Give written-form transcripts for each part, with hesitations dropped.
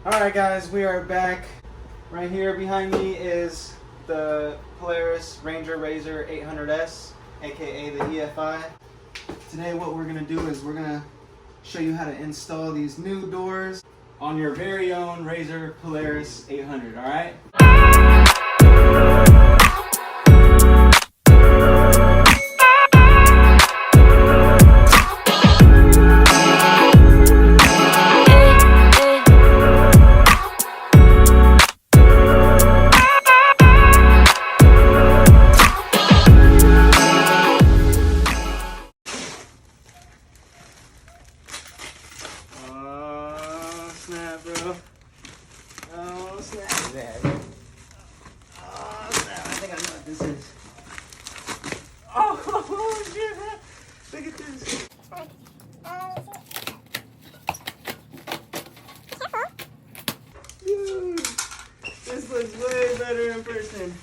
Alright guys, we are back. Right here behind me is the Polaris Ranger RZR 800s, aka the EFI. Today what we're going to do is we're going to show you how to install these new doors on your very own RZR Polaris 800, alright? Snap, bro. Oh, snap. Oh, snap. I think I know what this is. Oh, shit. Look at this. Dude, this looks way better in person.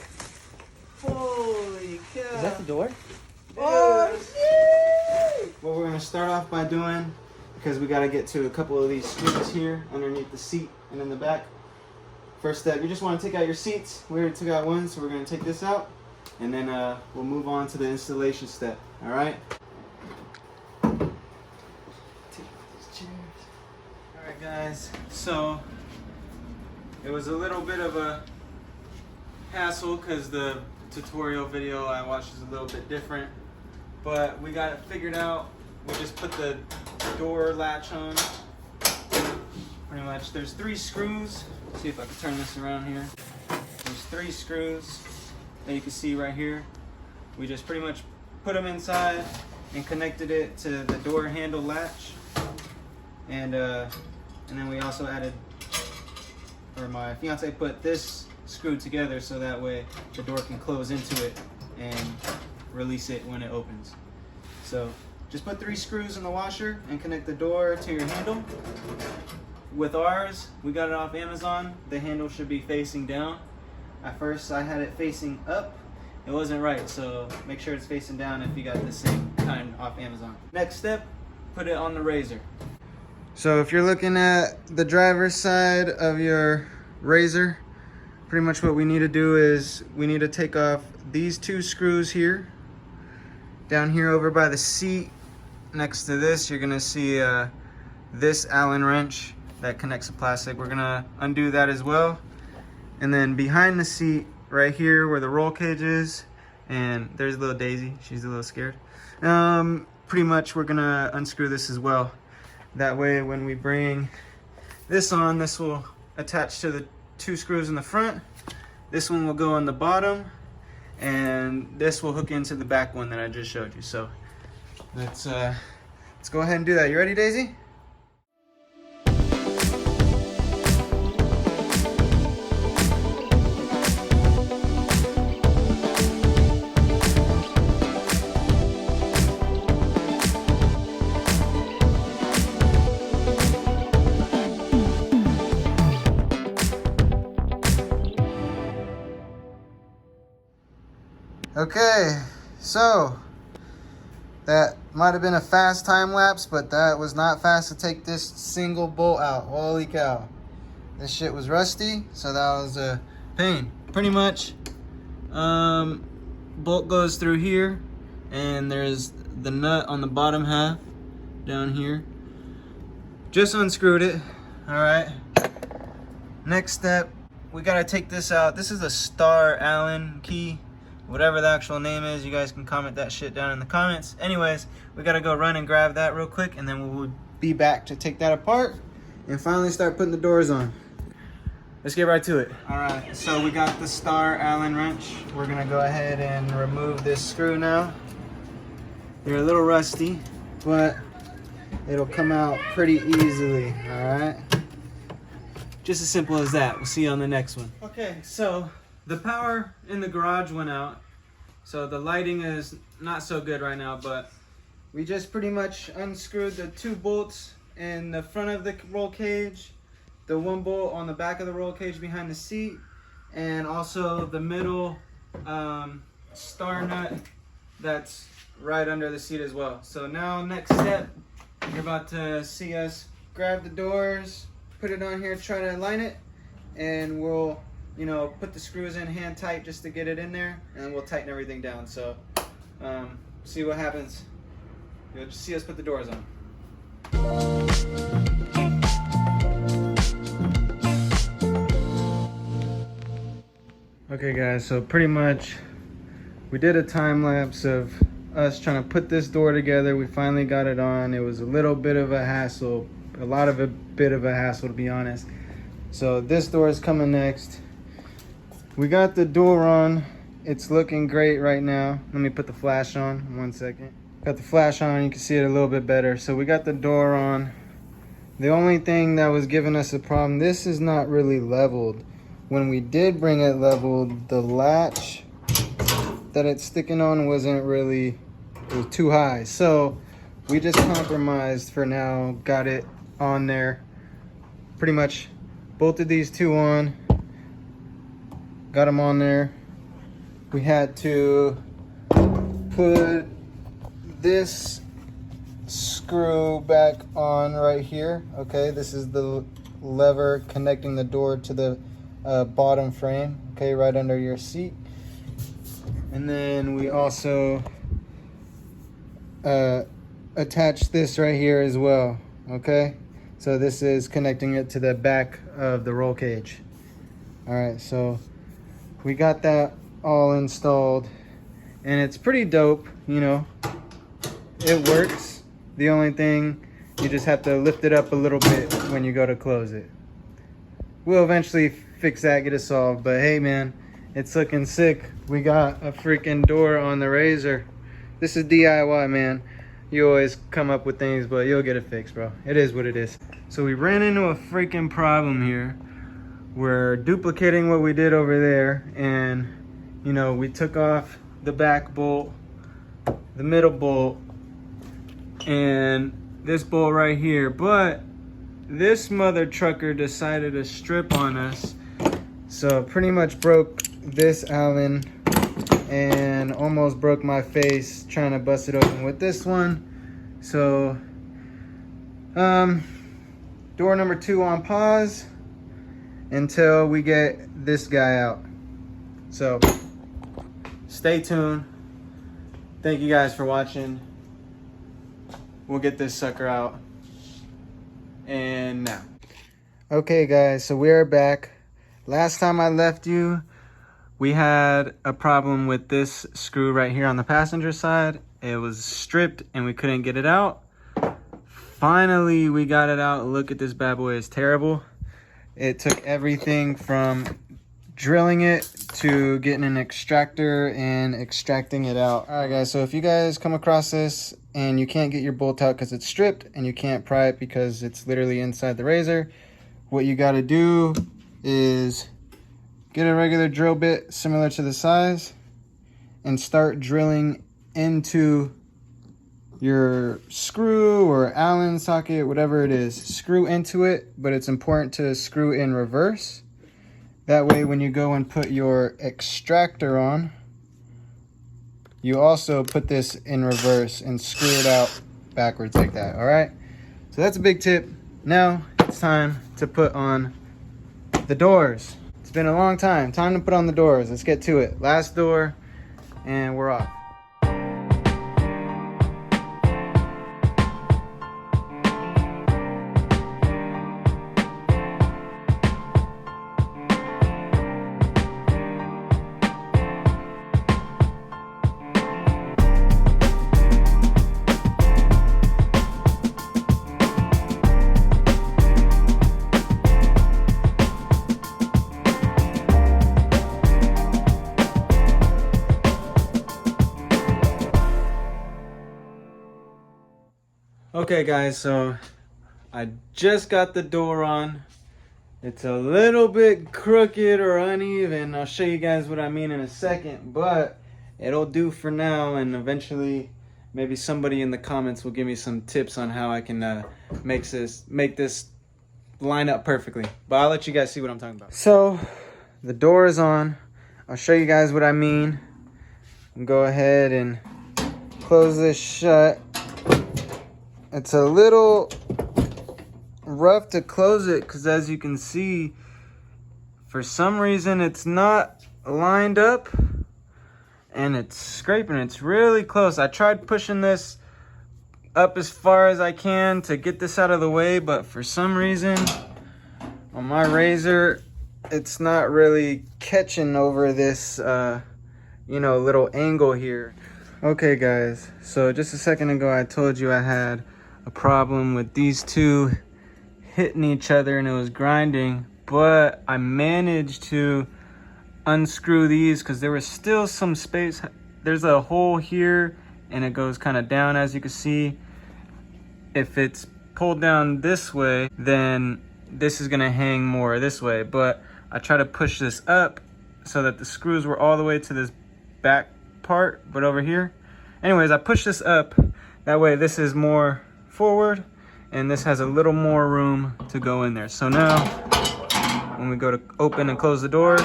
Holy cow. Is that the door? Dude. Oh, shit. What we're going to start off by doing, because we got to get to a couple of these screws here underneath the seat and in the back. First step, you just want to take out your seats. We already took out one, so we're going to take this out, and then we'll move on to the installation step. All right? Take out these chairs. All right, guys. So it was a little bit of a hassle because the tutorial video I watched is a little bit different, but we got it figured out. We just put the door latch on. Pretty much, there's 3 screws. Let's see if I can turn this around here. There's 3 screws that you can see right here. We just pretty much put them inside and connected it to the door handle latch. And then we also added, or my fiance put this screw together so that way the door can close into it and release it when it opens. So just put 3 screws in the washer and connect the door to your handle. With ours, we got it off Amazon. The handle should be facing down. At first I had it facing up. It wasn't right, so make sure it's facing down if you got the same kind off Amazon. Next step, put it on the RZR. So if you're looking at the driver's side of your RZR, pretty much what we need to do is we need to take off these 2 screws here. Down here over by the seat, next to this, you're gonna see this Allen wrench that connects the plastic. We're gonna undo that as well. And then behind the seat, right here where the roll cage is, and there's little Daisy, she's a little scared. Pretty much we're gonna unscrew this as well. That way when we bring this on, this will attach to the 2 screws in the front. This one will go on the bottom, and this will hook into the back one that I just showed you. So let's go ahead and do that. You ready, Daisy? Okay, so that might have been a fast time lapse, but that was not fast to take this single bolt out. Holy cow. This shit was rusty, so that was a pain. Pretty much, bolt goes through here, and there's the nut on the bottom half down here. Just unscrewed it, all right. Next step, we gotta take this out. This is a Star Allen key. Whatever the actual name is, you guys can comment that shit down in the comments. Anyways, we gotta go run and grab that real quick, and then we'll be back to take that apart and finally start putting the doors on. Let's get right to it. All right, so we got the Star Allen wrench. We're gonna go ahead and remove this screw now. They're a little rusty, but it'll come out pretty easily, all right? Just as simple as that. We'll see you on the next one. Okay, so the power in the garage went out, so the lighting is not so good right now, but we just pretty much unscrewed the 2 bolts in the front of the roll cage, the 1 bolt on the back of the roll cage behind the seat, and also the middle star nut that's right under the seat as well. So now next step, you're about to see us grab the doors, put it on here, try to align it, and we'll, you know, put the screws in hand tight just to get it in there, and then we'll tighten everything down. So see what happens. You'll just see us put the doors on. Okay guys, so pretty much we did a time lapse of us trying to put this door together. We finally got it on. It was a little bit of a hassle, a bit of a hassle to be honest. So this door is coming next. We got the door on. It's looking great right now. Let me put the flash on 1 second. Got the flash on, you can see it a little bit better. So we got the door on. The only thing that was giving us a problem, this is not really leveled. When we did bring it leveled, the latch that it's sticking on wasn't really, it was too high. So we just compromised for now, got it on there. Pretty much bolted these two on, got them on there. We had to put this screw back on right here. Okay, this is the lever connecting the door to the bottom frame, okay, right under your seat. And then we also attach this right here as well, okay? So this is connecting it to the back of the roll cage. All right, so we got that all installed, and it's pretty dope, you know. It works. The only thing, you just have to lift it up a little bit when you go to close it. We'll eventually fix that, get it solved, but hey man, it's looking sick. We got a freaking door on the RZR. This is DIY, man. You always come up with things, but you'll get it fixed, bro. It is what it is. So we ran into a freaking problem here. We're duplicating what we did over there, and you know, we took off the back bolt, the middle bolt, and this bolt right here, but this mother trucker decided to strip on us. So pretty much broke this Allen and almost broke my face trying to bust it open with this one. So door number 2 on pause until we get this guy out. So stay tuned. Thank you guys for watching. We'll get this sucker out. And now. Okay guys, so we're back. Last time I left you, we had a problem with this screw right here on the passenger side. It was stripped and we couldn't get it out. Finally, we got it out. Look at this bad boy, it's terrible. It took everything from drilling it to getting an extractor and extracting it out. All right guys, so if you guys come across this and you can't get your bolt out because it's stripped and you can't pry it because it's literally inside the RZR, what you got to do is get a regular drill bit similar to the size and start drilling into your screw or Allen socket, whatever it is. Screw into it, but it's important to screw in reverse. That way when you go and put your extractor on, you also put this in reverse and screw it out backwards like that. All right, so that's a big tip. Now it's time to put on the doors. It's been a long time to put on the doors. Let's get to it. Last door and we're off. Okay guys, so I just got the door on. It's a little bit crooked or uneven. I'll show you guys what I mean in a second, but it'll do for now, and eventually maybe somebody in the comments will give me some tips on how I can make this line up perfectly. But I'll let you guys see what I'm talking about. So the door is on. I'll show you guys what I mean. Go ahead and close this shut. It's a little rough to close it because, as you can see, for some reason it's not lined up and it's scraping. It's really close. I tried pushing this up as far as I can to get this out of the way, but for some reason on my razor it's not really catching over this you know, little angle here. Okay guys, so just a second ago I told you I had a problem with these two hitting each other and it was grinding, but I managed to unscrew these because there was still some space. There's a hole here and it goes kind of down, as you can see. If it's pulled down this way, then this is gonna hang more this way, but I try to push this up so that the screws were all the way to this back part, but over here. Anyways, I push this up, that way this is more forward and this has a little more room to go in there. So now when we go to open and close the doors,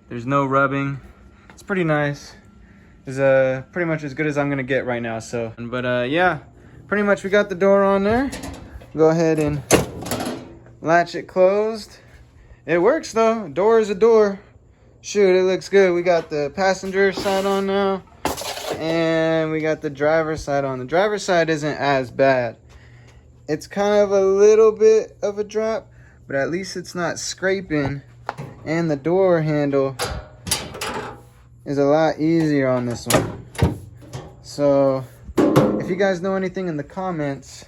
there's no rubbing. It's pretty nice. It's pretty much as good as I'm gonna get right now. So, but yeah, pretty much we got the door on there. Go ahead and latch it closed. It works though. Door is a door. Shoot, it looks good. We got the passenger side on now and we got the driver's side on. The driver's side isn't as bad. It's kind of a little bit of a drop, but at least it's not scraping, and the door handle is a lot easier on this one. So if you guys know anything in the comments,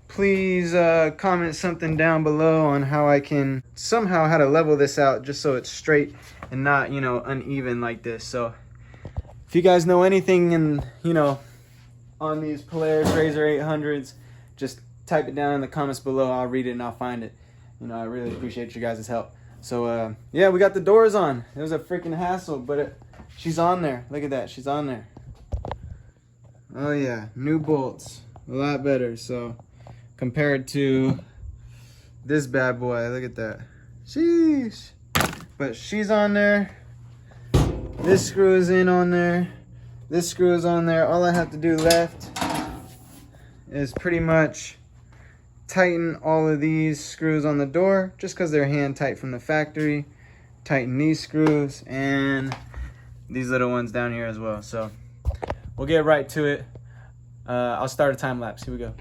please comment something down below on how I can somehow how to level this out just so it's straight and not, you know, uneven like this. So if you guys know anything in, you know, on these Polaris RZR 800s, just type it down in the comments below. I'll read it and I'll find it. You know, I really appreciate you guys' help. So yeah, we got the doors on. It was a freaking hassle, but she's on there. Look at that, she's on there. Oh yeah, new bolts, a lot better. So compared to this bad boy, look at that. Sheesh. But she's on there. This screw is in on there. This screw is on there. All I have to do left is pretty much tighten all of these screws on the door, just because they're hand tight from the factory. Tighten these screws and these little ones down here as well. So we'll get right to it. I'll start a time lapse. Here we go.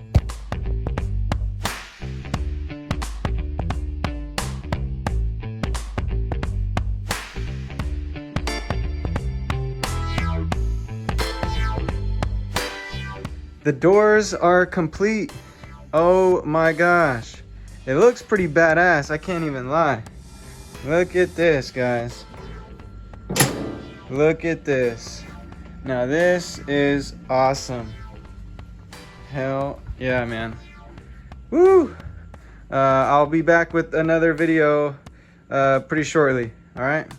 The doors are complete. Oh my gosh. It looks pretty badass, I can't even lie. Look at this, guys. Look at this. Now this is awesome. Hell yeah, man. Woo! I'll be back with another video pretty shortly, all right?